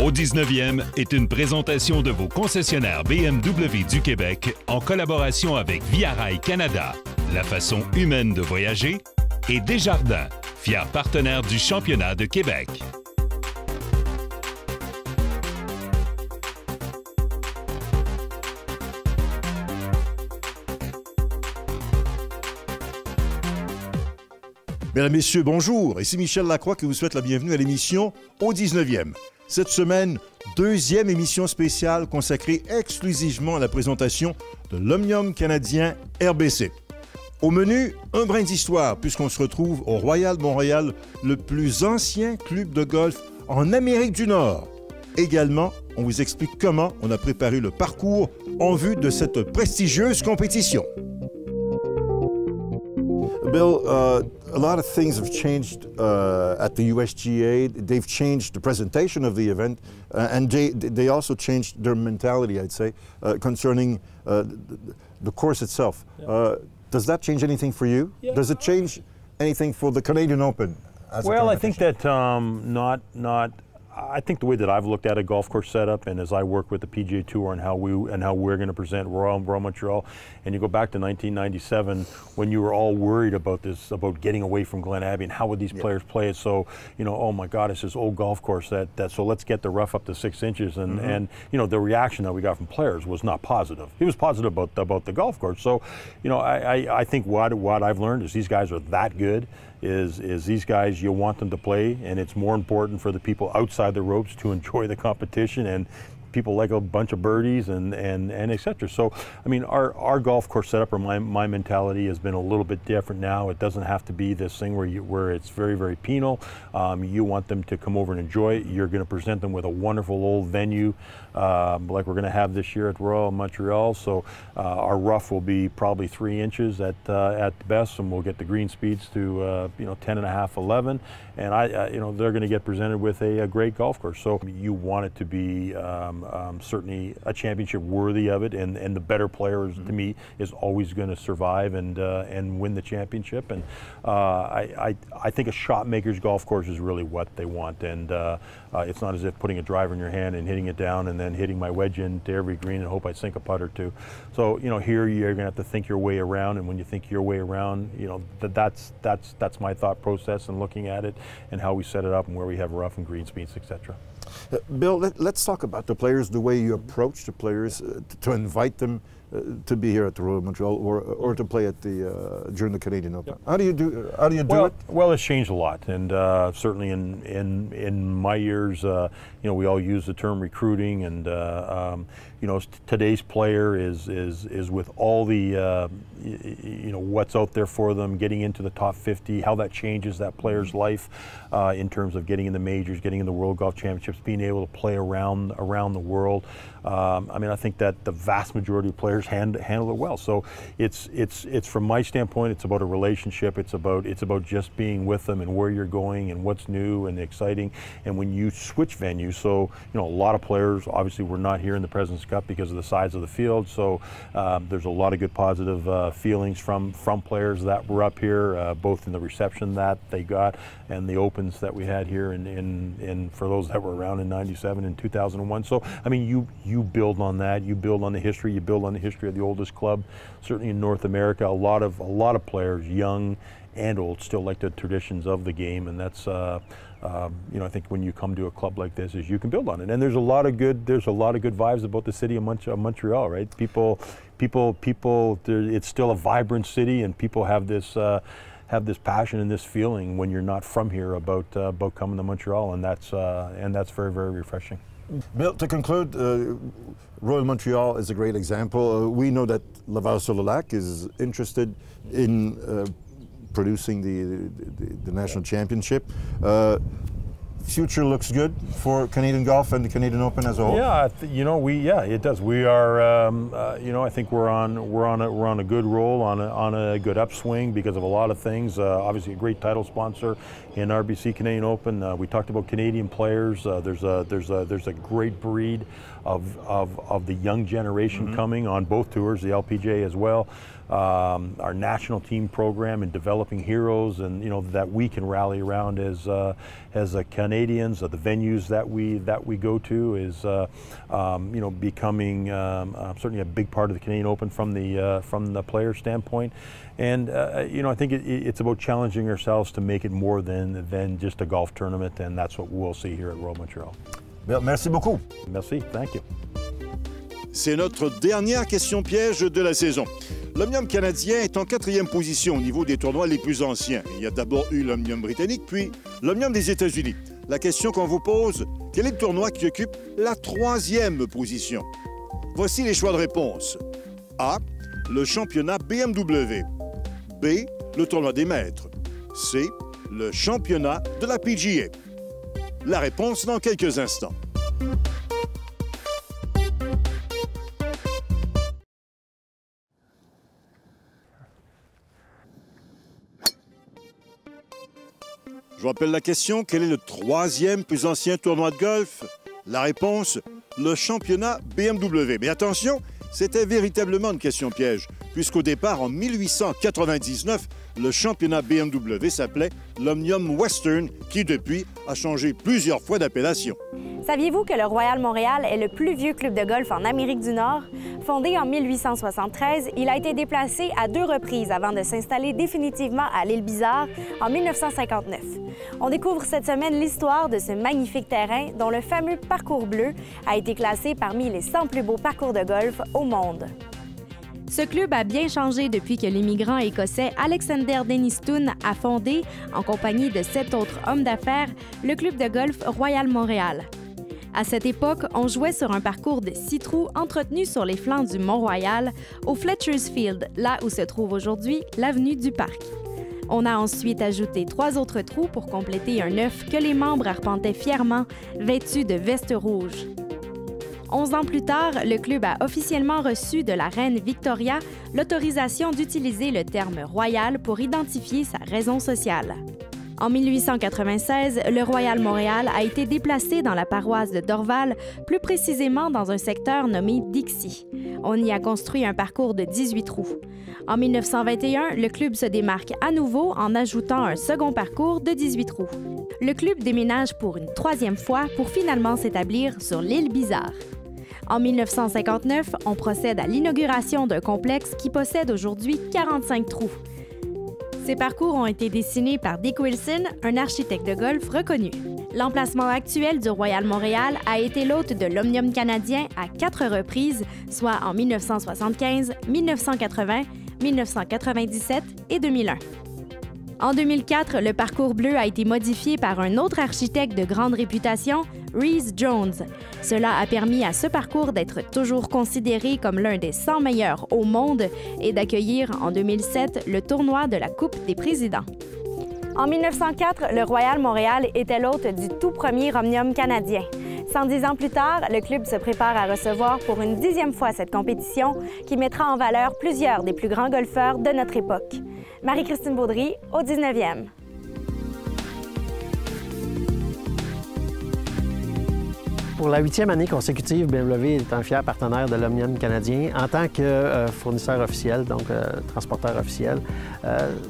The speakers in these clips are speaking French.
Au 19e est une présentation de vos concessionnaires BMW du Québec en collaboration avec Via Rail Canada, la façon humaine de voyager, et Desjardins, fier partenaire du championnat de Québec. Mesdames, Messieurs, bonjour. Ici Michel Lacroix qui vous souhaite la bienvenue à l'émission Au 19e. Cette semaine, deuxième émission spéciale consacrée exclusivement à la présentation de l'Omnium canadien RBC. Au menu, un brin d'histoire, puisqu'on se retrouve au Royal Montréal, le plus ancien club de golf en Amérique du Nord. Également, on vous explique comment on a préparé le parcours en vue de cette prestigieuse compétition. Bill, a lot of things have changed at the USGA. They've changed the presentation of the event, and they also changed their mentality, I'd say, concerning the course itself. Yeah. Does that change anything for you? Yeah. Does it change anything for the Canadian Open? Well, I think that I think the way that I've looked at a golf course setup, and as I work with the PGA Tour and how we're going to present Royal Montreal, and you go back to 1997 when you were all worried about getting away from Glen Abbey and how would these players play it. So oh my God, it's this old golf course so let's get the rough up to 6 inches, and the reaction that we got from players was not positive. It was positive about the golf course. So I think what I've learned is these guys are that good. Is these guys, you want them to play, and it's more important for the people outside the ropes to enjoy the competition, and people like a bunch of birdies and et cetera. So, I mean, our golf course setup, or my mentality has been a little bit different now. It doesn't have to be this thing where it's very, very penal. You want them to come over and enjoy it. You're going to present them with a wonderful old venue like we're going to have this year at Royal Montreal. So our rough will be probably 3 inches at the best, and we'll get the green speeds to 10.5, 11, and they're going to get presented with a great golf course. So you want it to be certainly a championship worthy of it, and the better players to me is always going to survive and win the championship. And I think a shot maker's golf course is really what they want, and it's not as if putting a driver in your hand and hitting it down and then hitting my wedge into every green and hope I sink a putt or two. So here you're going to have to think your way around, and when you think your way around, that's my thought process and looking at it and how we set it up and where we have rough and green speeds, etc. Bill, let's talk about the players, the way you approach the players to invite them to be here at the Royal Montreal or to play at during the Canadian Open. Yep. How do you do it? Well, it's changed a lot, and certainly in my years, we all use the term recruiting, and today's player is with all the what's out there for them, getting into the top 50, how that changes that player's life in terms of getting in the majors, getting in the World Golf Championships, being able to play around the world. I think that the vast majority of players handle it well. So it's from my standpoint, it's about a relationship. It's about just being with them and where you're going and what's new and exciting. And when you switch venues, so a lot of players obviously were not here in the President's Cup because of the size of the field. So there's a lot of good positive feelings from players that were up here, both in the reception that they got and the opens that we had here in for those that were around in '97 and 2001. So I mean, you build on that. You build on the history. You build on the history of the oldest club, certainly in North America. A lot of players, young and old, still like the traditions of the game, and that's I think when you come to a club like this, is you can build on it. And there's a lot of good vibes about the city of Montreal, right? People. It's still a vibrant city, and people have this passion and this feeling when you're not from here about coming to Montreal, and that's very, very refreshing. Bill, to conclude, Royal Montreal is a great example. We know that Laval-sur-le-Lac is interested in producing the national championship. Future looks good for Canadian golf and the Canadian Open as a whole. Yeah, it does. We are, I think we're on a good roll, on a good upswing because of a lot of things. Obviously, a great title sponsor in RBC Canadian Open. We talked about Canadian players. There's a great breed of the young generation coming on both tours, the LPGA as well. Our national team program and developing heroes, and that we can rally around as a Canadians, the venues that we go to is you know, becoming certainly a big part of the Canadian Open from the player standpoint. And you know, I think it's about challenging ourselves to make it more than just a golf tournament, and that's what we'll see here at Royal Montreal. Merci beaucoup. Merci, thank you. C'est notre dernière question piège de la saison. L'Omnium canadien est en 4e position au niveau des tournois les plus anciens. Il y a d'abord eu l'Omnium britannique, puis l'Omnium des États-Unis. La question qu'on vous pose, quel est le tournoi qui occupe la 3e position? Voici les choix de réponse. A, le championnat BMW. B, le tournoi des maîtres. C, le championnat de la PGA. La réponse dans quelques instants. Je vous rappelle la question, quel est le 3e plus ancien tournoi de golf? La réponse, le championnat BMW. Mais attention, c'était véritablement une question piège, puisqu'au départ, en 1899, le championnat BMW s'appelait l'Omnium Western, qui depuis a changé plusieurs fois d'appellation. Saviez-vous que le Royal Montréal est le plus vieux club de golf en Amérique du Nord? Fondé en 1873, il a été déplacé à 2 reprises avant de s'installer définitivement à l'île Bizarre en 1959. On découvre cette semaine l'histoire de ce magnifique terrain dont le fameux parcours bleu a été classé parmi les 100 plus beaux parcours de golf au monde. Ce club a bien changé depuis que l'immigrant écossais Alexander Denniston a fondé, en compagnie de 7 autres hommes d'affaires, le club de golf Royal Montréal. À cette époque, on jouait sur un parcours de 6 trous entretenu sur les flancs du Mont-Royal, au Fletcher's Field, là où se trouve aujourd'hui l'avenue du Parc. On a ensuite ajouté 3 autres trous pour compléter un 9 que les membres arpentaient fièrement, vêtus de vestes rouges. 11 ans plus tard, le club a officiellement reçu de la reine Victoria l'autorisation d'utiliser le terme « royal » pour identifier sa raison sociale. En 1896, le Royal Montréal a été déplacé dans la paroisse de Dorval, plus précisément dans un secteur nommé Dixie. On y a construit un parcours de 18 trous. En 1921, le club se démarque à nouveau en ajoutant un second parcours de 18 trous. Le club déménage pour une 3e fois pour finalement s'établir sur l'île Bizarre. En 1959, on procède à l'inauguration d'un complexe qui possède aujourd'hui 45 trous. Ces parcours ont été dessinés par Dick Wilson, un architecte de golf reconnu. L'emplacement actuel du Royal Montréal a été l'hôte de l'Omnium canadien à 4 reprises, soit en 1975, 1980, 1997 et 2001. En 2004, le parcours bleu a été modifié par un autre architecte de grande réputation, Rhys Jones. Cela a permis à ce parcours d'être toujours considéré comme l'un des 100 meilleurs au monde et d'accueillir en 2007 le tournoi de la Coupe des présidents. En 1904, le Royal Montréal était l'hôte du tout premier Omnium canadien. 110 ans plus tard, le club se prépare à recevoir pour une 10e fois cette compétition qui mettra en valeur plusieurs des plus grands golfeurs de notre époque. Marie-Christine Baudry, au 19e. Pour la 8e année consécutive, BMW est un fier partenaire de l'Omnium canadien en tant que fournisseur officiel, donc transporteur officiel.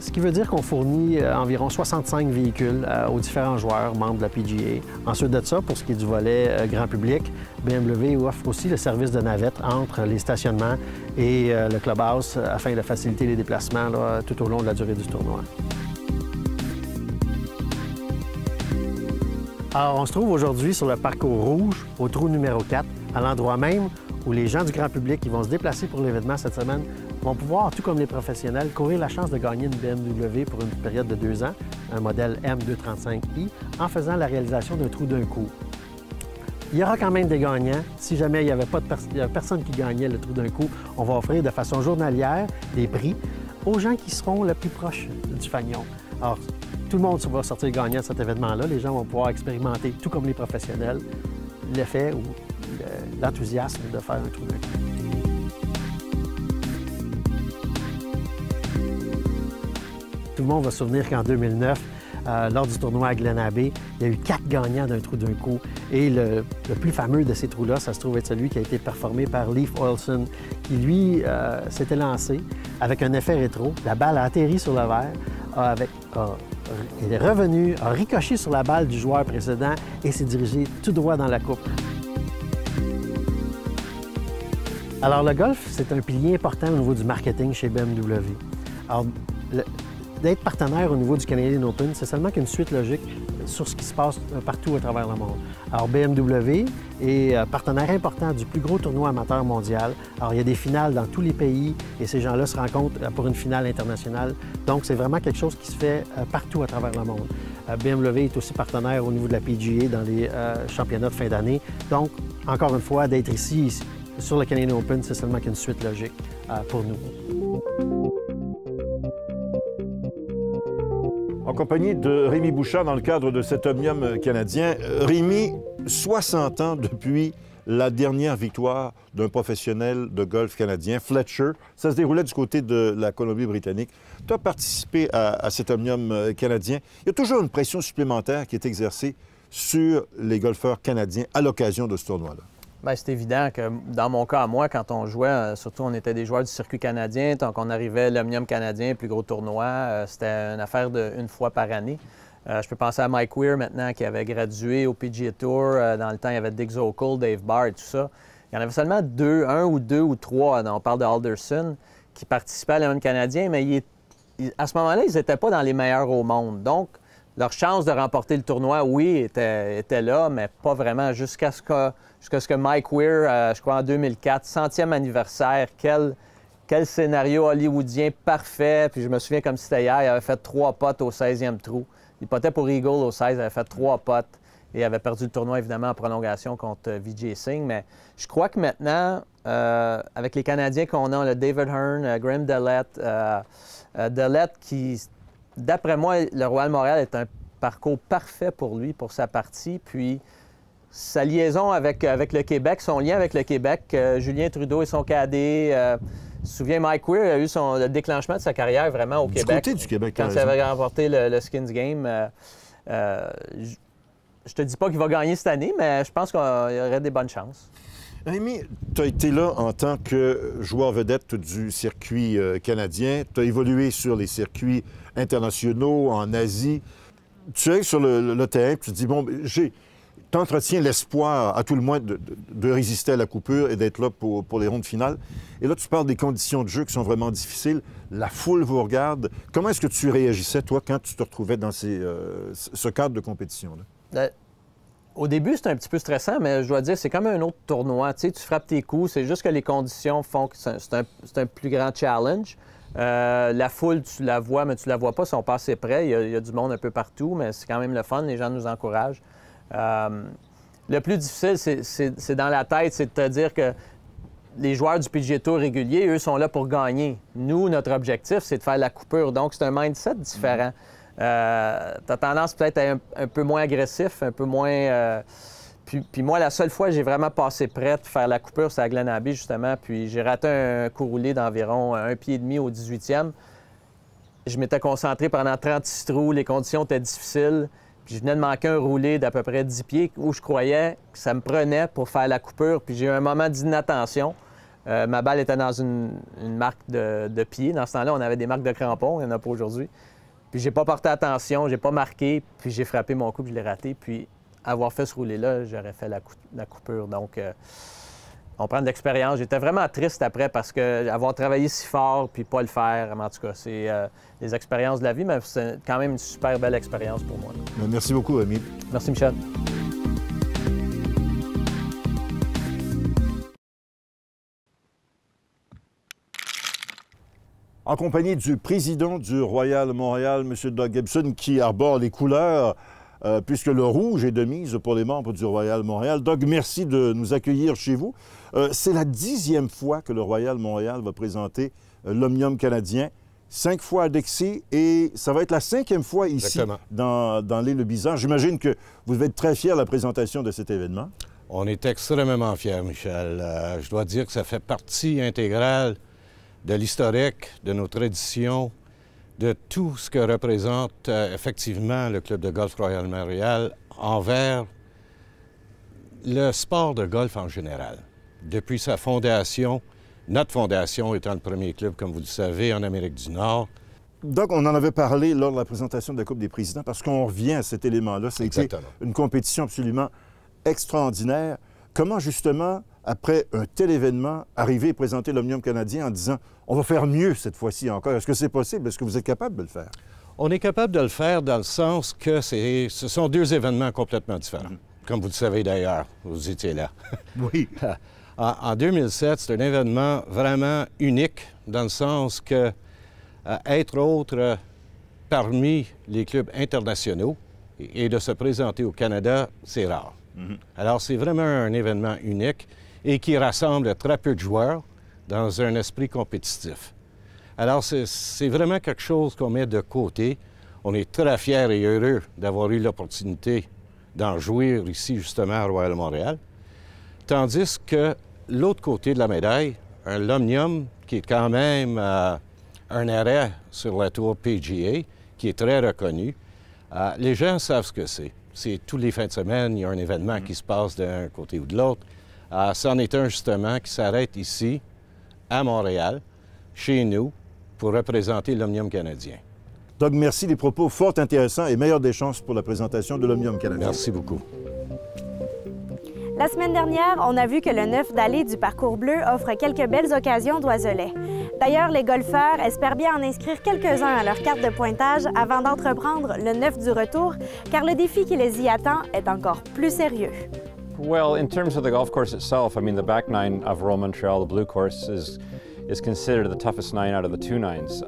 Ce qui veut dire qu'on fournit environ 65 véhicules aux différents joueurs membres de la PGA. Ensuite de ça, pour ce qui est du volet grand public, BMW offre aussi le service de navette entre les stationnements et le clubhouse afin de faciliter les déplacements là, tout au long de la durée du tournoi. Alors, on se trouve aujourd'hui sur le parcours rouge, au trou numéro 4, à l'endroit même où les gens du grand public qui vont se déplacer pour l'événement cette semaine vont pouvoir, tout comme les professionnels, courir la chance de gagner une BMW pour une période de 2 ans, un modèle M235i, en faisant la réalisation d'un trou d'un coup. Il y aura quand même des gagnants. Si jamais il n'y avait personne qui gagnait le trou d'un coup, on va offrir de façon journalière des prix aux gens qui seront le plus proches du fanion. Alors, tout le monde va sortir gagnant de cet événement-là. Les gens vont pouvoir expérimenter, tout comme les professionnels, l'effet ou l'enthousiasme de faire un trou d'un coup. Tout le monde va se souvenir qu'en 2009, lors du tournoi à Glen Abbey, il y a eu 4 gagnants d'un trou d'un coup. Et le plus fameux de ces trous-là, ça se trouve être celui qui a été performé par Leif Olson, qui, lui, s'était lancé avec un effet rétro. La balle a atterri sur le verre, a est revenu, a ricoché sur la balle du joueur précédent et s'est dirigé tout droit dans la coupe. Alors, le golf, c'est un pilier important au niveau du marketing chez BMW. Alors, d'être partenaire au niveau du Canadian Open, c'est seulement qu'une suite logique sur ce qui se passe partout à travers le monde. Alors, BMW est partenaire important du plus gros tournoi amateur mondial. Alors, il y a des finales dans tous les pays et ces gens-là se rencontrent pour une finale internationale. Donc, c'est vraiment quelque chose qui se fait partout à travers le monde. BMW est aussi partenaire au niveau de la PGA dans les championnats de fin d'année. Donc, encore une fois, d'être ici sur le Canadian Open, c'est seulement qu'une suite logique pour nous. En compagnie de Rémi Bouchard dans le cadre de cet Omnium canadien. Rémi, 60 ans depuis la dernière victoire d'un professionnel de golf canadien, Fletcher. Ça se déroulait du côté de la Colombie-Britannique. Tu as participé à cet Omnium canadien. Il y a toujours une pression supplémentaire qui est exercée sur les golfeurs canadiens à l'occasion de ce tournoi-là. Bien, c'est évident que dans mon cas à moi, quand on jouait, surtout on était des joueurs du circuit canadien, tant qu'on arrivait à l'Omnium canadien, plus gros tournoi, c'était une affaire d'une fois par année. Je peux penser à Mike Weir maintenant qui avait gradué au PGA Tour. Dans le temps, il y avait Dick Zokol, Dave Barr et tout ça. Il y en avait seulement un ou trois, on parle de Alderson, qui participaient à l'Omnium canadien, mais à ce moment-là, ils n'étaient pas dans les meilleurs au monde. Donc, leur chance de remporter le tournoi, oui, était là, mais pas vraiment jusqu'à ce que Mike Weir, je crois en 2004, 100e anniversaire, quel scénario hollywoodien parfait. Puis je me souviens comme si c'était hier, il avait fait 3 putts au 16e trou. Il puttait pour Eagle au 16, il avait fait 3 putts et il avait perdu le tournoi évidemment en prolongation contre Vijay Singh. Mais je crois que maintenant, avec les Canadiens qu'on a, le David Hearn, Graham Dellette qui... D'après moi, le Royal Montréal est un parcours parfait pour lui, pour sa partie. Puis sa liaison avec le Québec, son lien avec le Québec, Julien Trudeau et son cadet. Je me souviens, Mike Weir a eu le déclanchement de sa carrière vraiment au Québec. Du côté du Québec, quand il avait remporté le Skins Game. Je te dis pas qu'il va gagner cette année, mais je pense qu'il y aurait des bonnes chances. Rémi, tu as été là en tant que joueur vedette du circuit canadien. Tu as évolué sur les circuits internationaux, en Asie. Tu es sur le terrain, tu te dis, bon, tu entretiens l'espoir, à tout le moins, de résister à la coupure et d'être là pour les rondes finales. Et là, tu parles des conditions de jeu qui sont vraiment difficiles. La foule vous regarde. Comment est-ce que tu réagissais, toi, quand tu te retrouvais dans ce cadre de compétition-là? Au début, c'était un petit peu stressant, mais je dois dire, c'est comme un autre tournoi. Tu sais, tu frappes tes coups, c'est juste que les conditions font que c'est un plus grand challenge. La foule, tu la vois, mais tu la vois pas, ils sont pas assez près. Il y a du monde un peu partout, mais c'est quand même le fun, les gens nous encouragent. Le plus difficile, c'est dans la tête, c'est de te dire que les joueurs du PGA Tour réguliers, eux, sont là pour gagner. Nous, notre objectif, c'est de faire la coupure. Donc, c'est un mindset différent. Tu as tendance peut-être à être un peu moins agressif, un peu moins... Puis moi, la seule fois que j'ai vraiment passé prêt de faire la coupure, c'est à Glen Abbey, justement. Puis j'ai raté un coup roulé d'environ 1,5 pied au 18e. Je m'étais concentré pendant 36 trous, les conditions étaient difficiles. Puis je venais de manquer un roulé d'à peu près 10 pieds où je croyais que ça me prenait pour faire la coupure. Puis j'ai eu un moment d'inattention. Ma balle était dans une marque de pied. Dans ce temps-là, on avait des marques de crampons, il n'y en a pas aujourd'hui. Puis j'ai pas porté attention, j'ai pas marqué, puis j'ai frappé mon coup, puis je l'ai raté. Puis avoir fait ce roulé-là, j'aurais fait la coupure. Donc, on prend de l'expérience. J'étais vraiment triste après parce que avoir travaillé si fort puis pas le faire, en tout cas, c'est des expériences de la vie, mais c'est quand même une super belle expérience pour moi. Merci beaucoup, Rémi. Merci, Michel. En compagnie du président du Royal Montréal, M. Doug Gibson, qui arbore les couleurs, puisque le rouge est de mise pour les membres du Royal Montréal. Doug, merci de nous accueillir chez vous. C'est la 10e fois que le Royal Montréal va présenter l'Omnium canadien, 5 fois à Dixie, et ça va être la 5e fois ici, dans l'île Bizarre. J'imagine que vous devez être très fiers de la présentation de cet événement. On est extrêmement fiers, Michel. Je dois dire que ça fait partie intégrale de l'historique, de nos traditions, de tout ce que représente effectivement le club de golf Royal Montréal envers le sport de golf en général. Depuis sa fondation, notre fondation étant le premier club, comme vous le savez, en Amérique du Nord, Donc, on en avait parlé lors de la présentation de la Coupe des présidents parce qu'on revient à cet élément-là. C'était une compétition absolument extraordinaire. Comment, justement, après un tel événement, arriver et présenter l'Omnium canadien en disant « on va faire mieux cette fois-ci encore ». Est-ce que c'est possible? Est-ce que vous êtes capable de le faire? On est capable de le faire dans le sens que ce sont deux événements complètement différents. Comme vous le savez d'ailleurs, vous étiez là. Oui. En 2007, c'est un événement vraiment unique dans le sens que être autre parmi les clubs internationaux et de se présenter au Canada, c'est rare. Alors, c'est vraiment un événement unique et qui rassemble très peu de joueurs dans un esprit compétitif. Alors, c'est vraiment quelque chose qu'on met de côté. On est très fiers et heureux d'avoir eu l'opportunité d'en jouir ici, justement, à Royal Montréal. Tandis que l'autre côté de la médaille, l'Omnium, qui est quand même un arrêt sur la tour PGA, qui est très reconnu, les gens savent ce que c'est. C'est tous les fins de semaine, il y a un événement qui se passe d'un côté ou de l'autre. C'en est un, justement, qui s'arrête ici, à Montréal, chez nous, pour représenter l'Omnium canadien. Donc, merci, des propos fort intéressants et meilleures des chances pour la présentation de l'Omnium canadien. Merci beaucoup. La semaine dernière, on a vu que le 9 d'allée du Parcours Bleu offre quelques belles occasions d'oiselets. D'ailleurs, les golfeurs espèrent bien en inscrire quelques-uns à leur carte de pointage avant d'entreprendre le 9 du retour, car le défi qui les y attend est encore plus sérieux. Well, in terms of the golf course itself, I mean, the back nine of Royal Montreal, the blue course, is considered the toughest nine out of the two nines.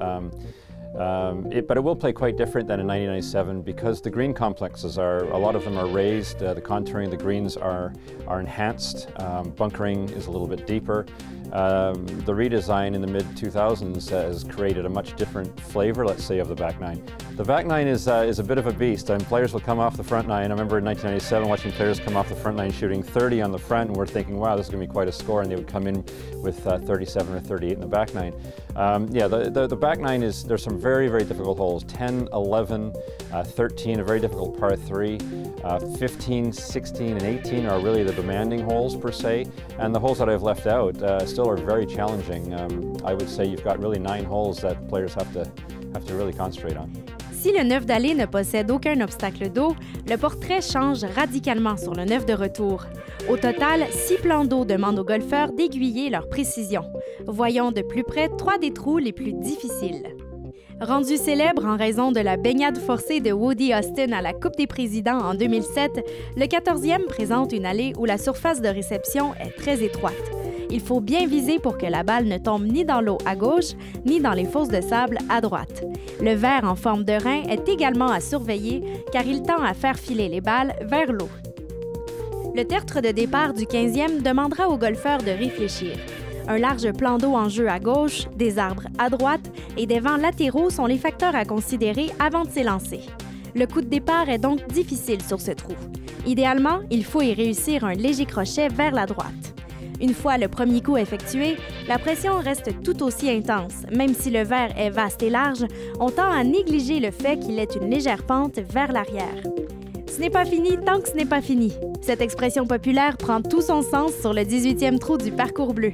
But it will play quite different than in 1997 because the green complexes a lot of them are raised, the contouring of the greens are enhanced, bunkering is a little bit deeper. The redesign in the mid-2000s has created a much different flavor, let's say, of the back nine. The back nine is a bit of a beast, and players will come off the front nine. I remember in 1997 watching players come off the front nine shooting 30 on the front, and we're thinking, wow, this is going to be quite a score, and they would come in with 37 or 38 in the back nine. Yeah, the back nine there's some very, very difficult holes, 10, 11, 13, a very difficult par 3, 15, 16, and 18 are really the demanding holes per se, and the holes that I've left out still are very challenging. I would say you've got really 9 holes that players have to really concentrate on. Si le 9 d'allée ne possède aucun obstacle d'eau, le portrait change radicalement sur le 9 de retour. Au total, 6 plans d'eau demandent aux golfeurs d'aiguiller leur précision. Voyons de plus près 3 des trous les plus difficiles. Rendu célèbre en raison de la baignade forcée de Woody Austin à la Coupe des présidents en 2007, le 14e présente une allée où la surface de réception est très étroite. Il faut bien viser pour que la balle ne tombe ni dans l'eau à gauche, ni dans les fosses de sable à droite. Le verre en forme de rein est également à surveiller car il tend à faire filer les balles vers l'eau. Le tertre de départ du 15e demandera aux golfeurs de réfléchir. Un large plan d'eau en jeu à gauche, des arbres à droite et des vents latéraux sont les facteurs à considérer avant de s'élancer. Le coup de départ est donc difficile sur ce trou. Idéalement, il faut y réussir un léger crochet vers la droite. Une fois le premier coup effectué, la pression reste tout aussi intense. Même si le verre est vaste et large, on tend à négliger le fait qu'il ait une légère pente vers l'arrière. Ce n'est pas fini tant que ce n'est pas fini. Cette expression populaire prend tout son sens sur le 18e trou du Parcours Bleu.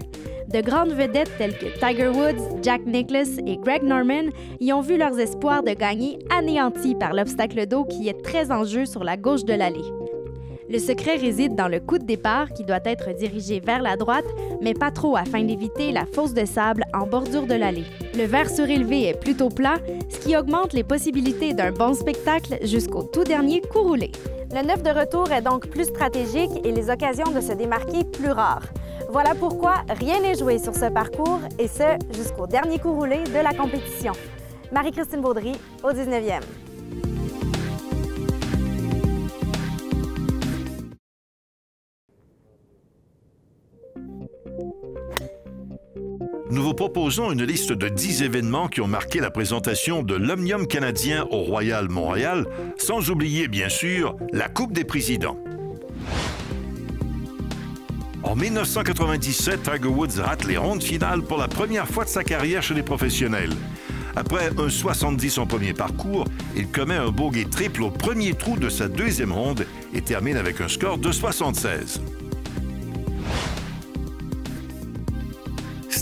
De grandes vedettes telles que Tiger Woods, Jack Nicklaus et Greg Norman y ont vu leurs espoirs de gagner anéantis par l'obstacle d'eau qui est très en jeu sur la gauche de l'allée. Le secret réside dans le coup de départ qui doit être dirigé vers la droite, mais pas trop afin d'éviter la fosse de sable en bordure de l'allée. Le verre surélevé est plutôt plat, ce qui augmente les possibilités d'un bon spectacle jusqu'au tout dernier coup roulé. Le 9 de retour est donc plus stratégique et les occasions de se démarquer plus rares. Voilà pourquoi rien n'est joué sur ce parcours, et ce, jusqu'au dernier coup roulé de la compétition. Marie-Christine Baudry, au 19e. Nous vous proposons une liste de 10 événements qui ont marqué la présentation de l'Omnium canadien au Royal Montréal, sans oublier, bien sûr, la Coupe des présidents. En 1997, Tiger Woods rate les rondes finales pour la première fois de sa carrière chez les professionnels. Après un 70 en premier parcours, il commet un bogey triple au premier trou de sa deuxième ronde et termine avec un score de 76.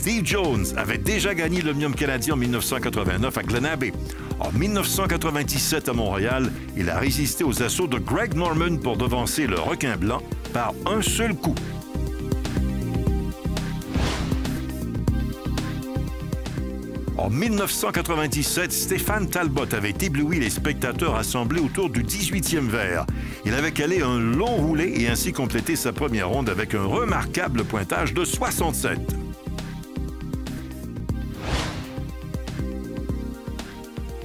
Steve Jones avait déjà gagné l'Omnium canadien en 1989 à Glen Abbey. En 1997 à Montréal, il a résisté aux assauts de Greg Norman pour devancer le requin blanc par un seul coup. En 1997, Stéphane Talbot avait ébloui les spectateurs assemblés autour du 18e verre. Il avait calé un long roulé et ainsi complété sa première ronde avec un remarquable pointage de 67.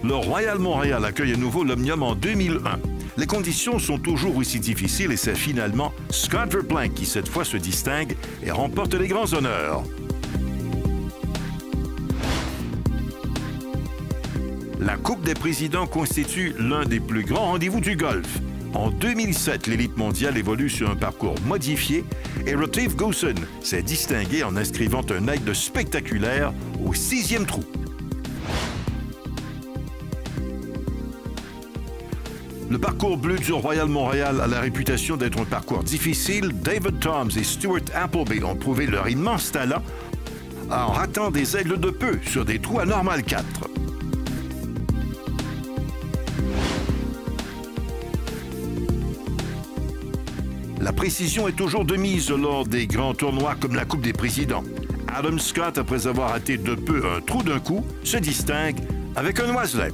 Le Royal Montréal accueille à nouveau l'Omnium en 2001. Les conditions sont toujours aussi difficiles et c'est finalement Scott Verplank qui cette fois se distingue et remporte les grands honneurs. La Coupe des présidents constitue l'un des plus grands rendez-vous du golf. En 2007, l'élite mondiale évolue sur un parcours modifié et Retief Goosen s'est distingué en inscrivant un aigle spectaculaire au 6e trou. Le parcours bleu du Royal Montréal a la réputation d'être un parcours difficile. David Toms et Stuart Appleby ont prouvé leur immense talent en ratant des aigles de peu sur des trous à normal 4. La précision est toujours de mise lors des grands tournois comme la Coupe des présidents. Adam Scott, après avoir raté de peu un trou d'un coup, se distingue avec un oiselet.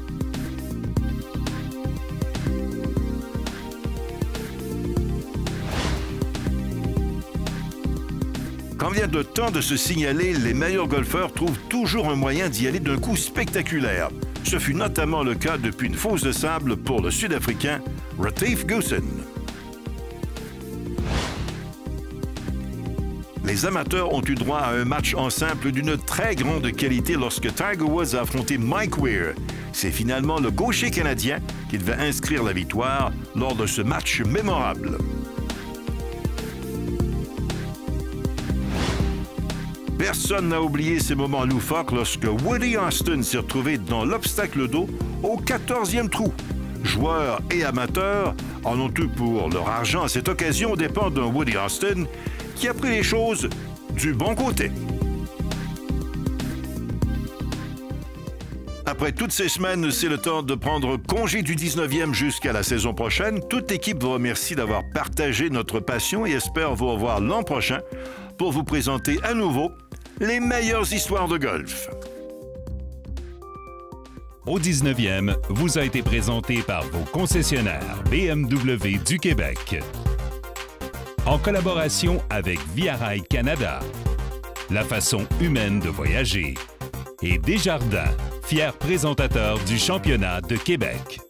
Quand vient le temps de se signaler, les meilleurs golfeurs trouvent toujours un moyen d'y aller d'un coup spectaculaire. Ce fut notamment le cas depuis une fosse de sable pour le Sud-Africain Retief Goosen. Les amateurs ont eu droit à un match en simple d'une très grande qualité lorsque Tiger Woods a affronté Mike Weir. C'est finalement le gaucher canadien qui devait inscrire la victoire lors de ce match mémorable. Personne n'a oublié ces moments loufoques lorsque Woody Austin s'est retrouvé dans l'obstacle d'eau au 14e trou. Joueurs et amateurs en ont eu pour leur argent à cette occasion aux dépens d'un Woody Austin qui a pris les choses du bon côté. Après toutes ces semaines, c'est le temps de prendre congé du 19e jusqu'à la saison prochaine. Toute l'équipe vous remercie d'avoir partagé notre passion et espère vous revoir l'an prochain pour vous présenter à nouveau les meilleures histoires de golf. Au 19e vous a été présenté par vos concessionnaires BMW du Québec. En collaboration avec Via Rail Canada, la façon humaine de voyager, et Desjardins, fier présentateur du championnat de Québec.